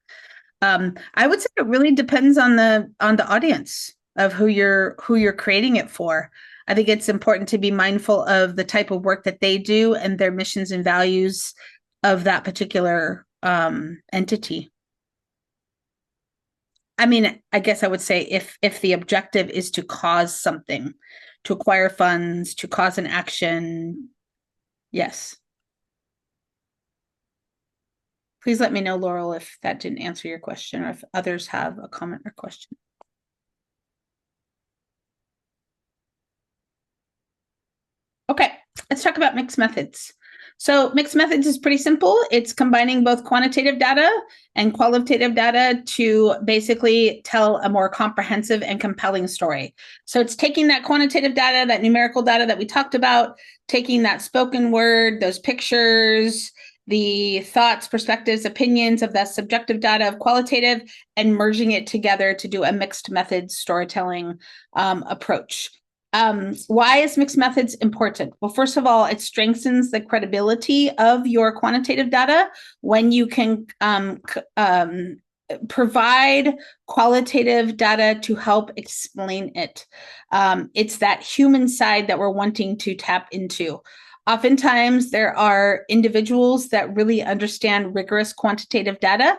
I would say it really depends on the audience of who you're creating it for. I think it's important to be mindful of the type of work that they do and their missions and values of that particular entity. I mean, I guess I would say if the objective is to cause something, to acquire funds, to cause an action, yes. Please let me know, Laurel, if that didn't answer your question or if others have a comment or question. Okay, let's talk about mixed methods. So mixed methods is pretty simple. It's combining both quantitative data and qualitative data to basically tell a more comprehensive and compelling story. So it's taking that quantitative data, that numerical data that we talked about, taking that spoken word, those pictures, the thoughts, perspectives, opinions of that subjective data of qualitative, and merging it together to do a mixed method storytelling approach. Why is mixed methods important? Well, first of all, it strengthens the credibility of your quantitative data when you can provide qualitative data to help explain it. It's that human side that we're wanting to tap into. Oftentimes, there are individuals that really understand rigorous quantitative data,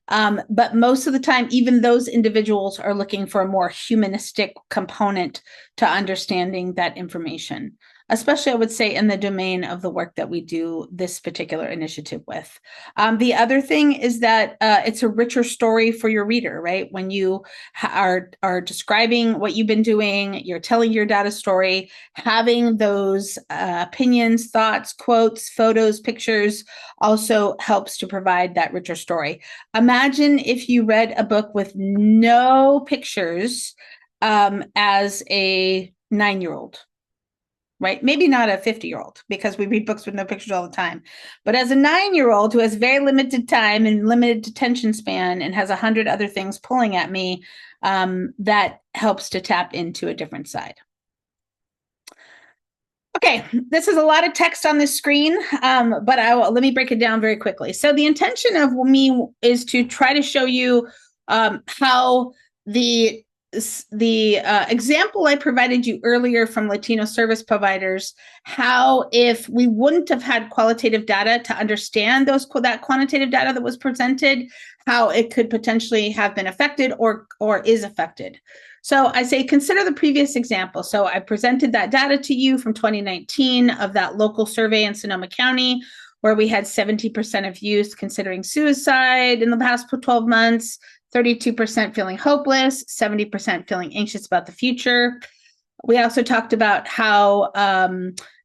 but most of the time, even those individuals are looking for a more humanistic component to understanding that information, especially, I would say, in the domain of the work that we do this particular initiative with. The other thing is that it's a richer story for your reader, right? When you are describing what you've been doing, you're telling your data story, having those opinions, thoughts, quotes, photos, pictures also helps to provide that richer story. Imagine if you read a book with no pictures as a 9-year-old, right? Maybe not a 50-year-old, because we read books with no pictures all the time, but as a 9-year-old who has very limited time and limited attention span and has 100 other things pulling at me, that helps to tap into a different side. Okay, this is a lot of text on this screen, but let me break it down very quickly. So the intention of me is to try to show you how the example I provided you earlier from Latino service providers, how if we wouldn't have had qualitative data to understand that quantitative data that was presented, how it could potentially have been affected or is affected. So I say, consider the previous example. So I presented that data to you from 2019 of that local survey in Sonoma County, where we had 70% of youth considering suicide in the past 12 months, 32% feeling hopeless, 70% feeling anxious about the future. We also talked about how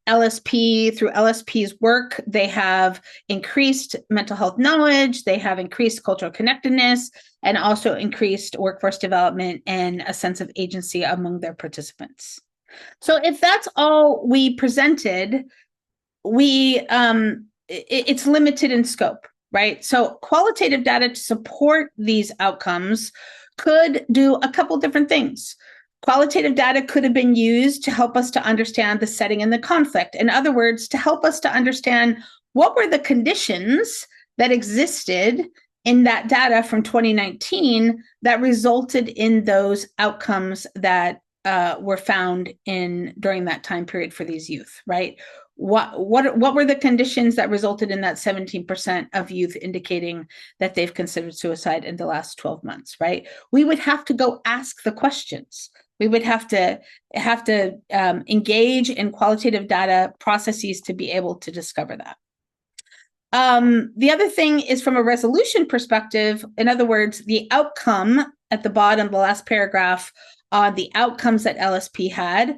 LSP, through LSP's work, they have increased mental health knowledge, they have increased cultural connectedness, and also increased workforce development and a sense of agency among their participants. So if that's all we presented, it's limited in scope, right? So qualitative data to support these outcomes could do a couple different things. Qualitative data could have been used to help us to understand the setting and the conflict. In other words, to help us to understand what were the conditions that existed in that data from 2019 that resulted in those outcomes that were found during that time period for these youth, right? What were the conditions that resulted in that 17% of youth indicating that they've considered suicide in the last 12 months, right? We would have to go ask the questions. We would have to engage in qualitative data processes to be able to discover that. The other thing is from a resolution perspective, in other words, the outcome at the bottom, the last paragraph, the outcomes that LSP had.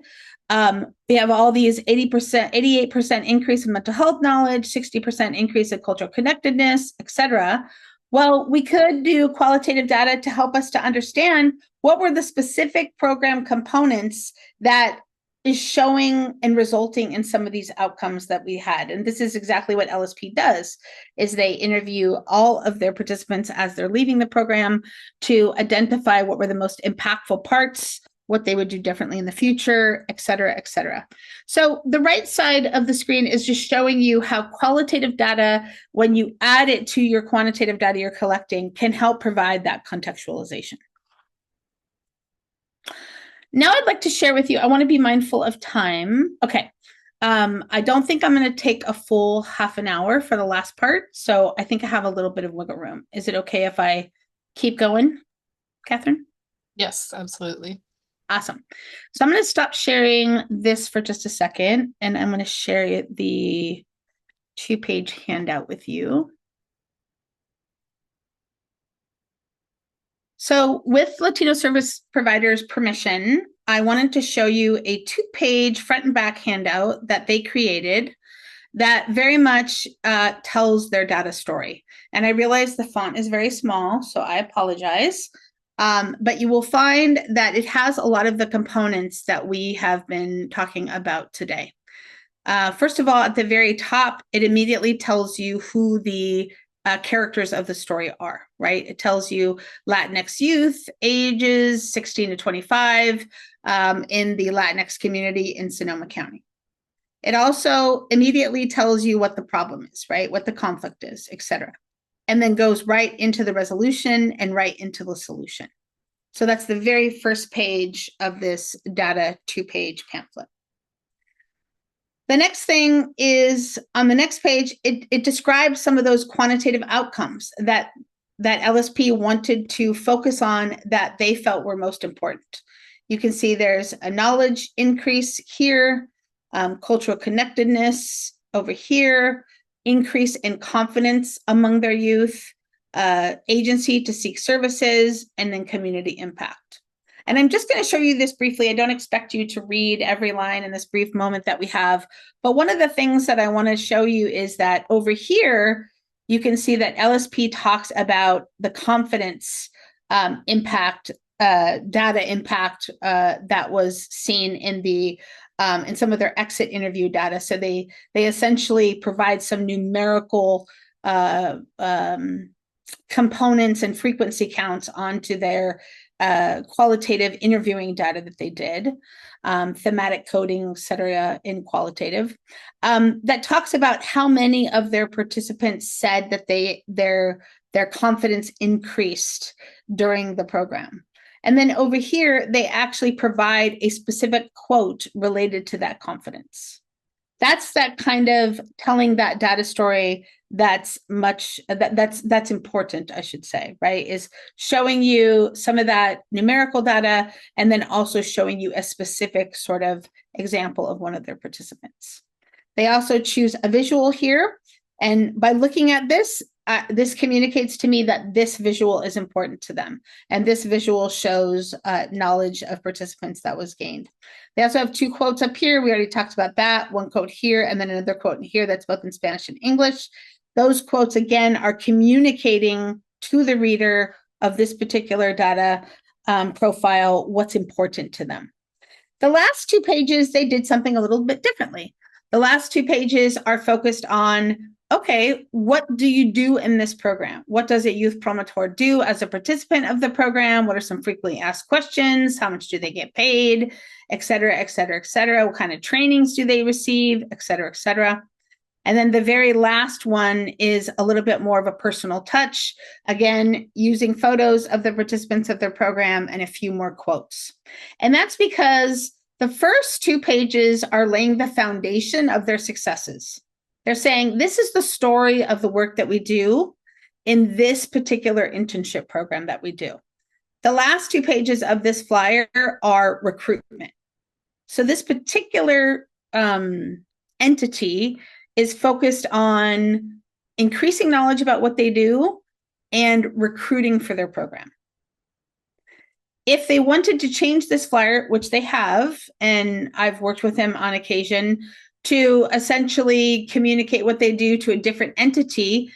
We have all these 88% increase in mental health knowledge, 60% increase in cultural connectedness, et cetera. Well, we could do qualitative data to help us to understand what were the specific program components that is showing and resulting in some of these outcomes that we had. And this is exactly what LSP does, is they interview all of their participants as they're leaving the program to identify what were the most impactful parts, what they would do differently in the future, et cetera, et cetera. So the right side of the screen is just showing you how qualitative data, when you add it to your quantitative data you're collecting, can help provide that contextualization. Now I'd like to share with you, I want to be mindful of time. Okay. I don't think I'm going to take a full half an hour for the last part. So I think I have a little bit of wiggle room. Is it okay if I keep going, Catherine? Yes, absolutely. Awesome. So I'm going to stop sharing this for just a second, and I'm going to share the 2-page handout with you. So with Latino service providers' permission, I wanted to show you a 2-page front and back handout that they created that very much tells their data story. And I realize the font is very small, so I apologize. But you will find that it has a lot of the components that we have been talking about today. First of all, at the very top, it immediately tells you who the characters of the story are, right? It tells you Latinx youth, ages 16 to 25 in the Latinx community in Sonoma County. It also immediately tells you what the problem is, right? What the conflict is, et cetera. And then goes right into the resolution and right into the solution. So that's the very first page of this data 2-page pamphlet. The next thing is on the next page, it describes some of those quantitative outcomes that LSP wanted to focus on that they felt were most important. You can see there's a knowledge increase here, cultural connectedness over here, increase in confidence among their youth, agency to seek services, and then community impact. And I'm just going to show you this briefly. I don't expect you to read every line in this brief moment that we have. But one of the things that I want to show you is that over here, you can see that LSP talks about the confidence impact data impact that was seen in some of their exit interview data. So they essentially provide some numerical components and frequency counts onto their qualitative interviewing data that they did, thematic coding, et cetera, in qualitative, that talks about how many of their participants said that their confidence increased during the program. And then over here, they actually provide a specific quote related to that confidence. That's that kind of telling that data story that's important, I should say, right? Is showing you some of that numerical data and then also showing you a specific sort of example of one of their participants. They also choose a visual here. And by looking at this, this communicates to me that this visual is important to them. And this visual shows knowledge of participants that was gained. They also have 2 quotes up here. We already talked about that. 1 quote here, and then another quote in here that's both in Spanish and English. Those quotes, again, are communicating to the reader of this particular data profile what's important to them. The last 2 pages, they did something a little bit differently. The last 2 pages are focused on, okay, what do you do in this program? What does a youth promotor do as a participant of the program? What are some frequently asked questions? How much do they get paid? Et cetera, et cetera, et cetera. What kind of trainings do they receive? Et cetera, et cetera. And then the very last one is a little bit more of a personal touch, again, using photos of the participants of their program and a few more quotes. And that's because the first 2 pages are laying the foundation of their successes. They're saying, this is the story of the work that we do in this particular internship program that we do. The last 2 pages of this flyer are recruitment. So this particular entity is focused on increasing knowledge about what they do and recruiting for their program. If they wanted to change this flyer, which they have, and I've worked with them on occasion, to essentially communicate what they do to a different entity,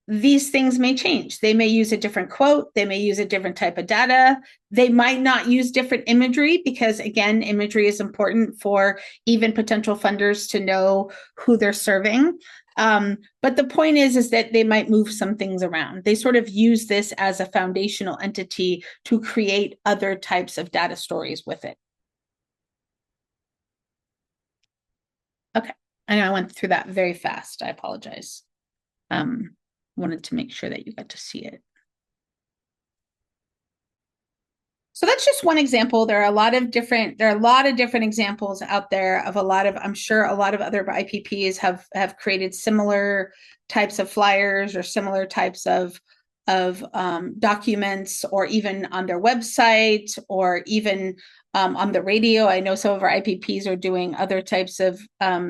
these things may change. They may use a different quote. They may use a different type of data. They might not use different imagery because, again, imagery is important for even potential funders to know who they're serving. But the point is that they might move some things around. They sort of use this as a foundational entity to create other types of data stories with it. Okay, I know I went through that very fast. I apologize. Wanted to make sure that you got to see it. So that's just one example. There are a lot of different examples out there of I'm sure a lot of other IPPs have created similar types of flyers or similar types of documents, or even on their website, or even on the radio. I know some of our IPPs are doing other types of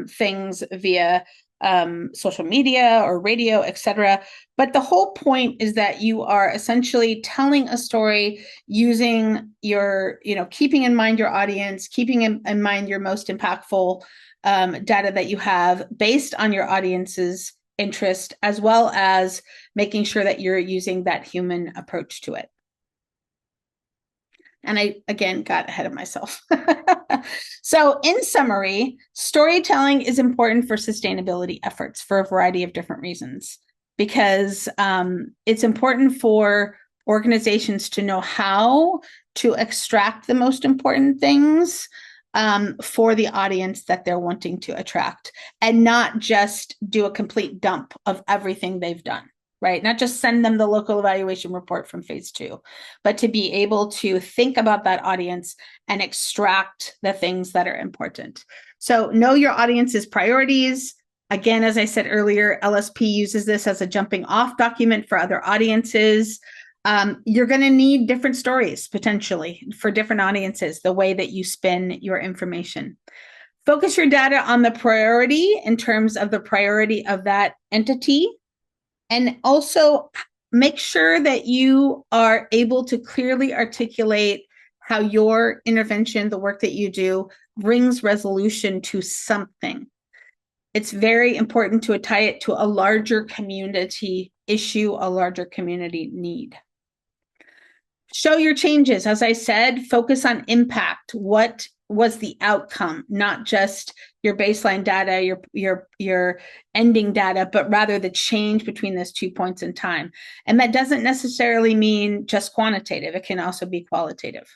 things via social media or radio, etc. But the whole point is that you are essentially telling a story using your, keeping in mind your audience, keeping in mind your most impactful data that you have based on your audience's interest, as well as making sure that you're using that human approach to it. And I, again, got ahead of myself. So in summary, storytelling is important for sustainability efforts for a variety of different reasons, because it's important for organizations to know how to extract the most important things for the audience that they're wanting to attract, and not just do a complete dump of everything they've done. Right? Not just send them the local evaluation report from phase 2, but to be able to think about that audience and extract the things that are important. So know your audience's priorities. Again, as I said earlier, LSP uses this as a jumping off document for other audiences. You're going to need different stories potentially for different audiences, the way that you spin your information. Focus your data on the priority in terms of the priority of that entity. And also make sure that you are able to clearly articulate how your intervention, the work that you do, brings resolution to something. It's very important to tie it to a larger community issue, a larger community need. Show your changes. As I said, focus on impact. What was the outcome, not just your baseline data, your ending data, but rather the change between those 2 points in time. And that doesn't necessarily mean just quantitative. It can also be qualitative.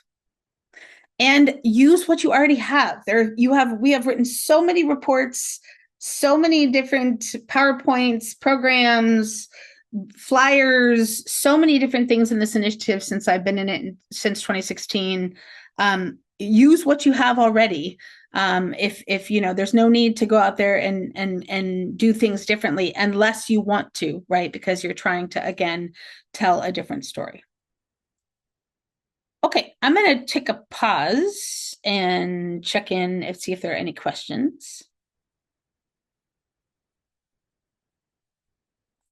And use what you already have. We have written so many reports, so many different PowerPoints, programs, flyers, so many different things in this initiative since I've been in it since 2016. Use what you have already. If you know, there's no need to go out there and do things differently unless you want to, right? Because you're trying to, again, tell a different story. Okay, I'm going to take a pause and check in and see if there are any questions.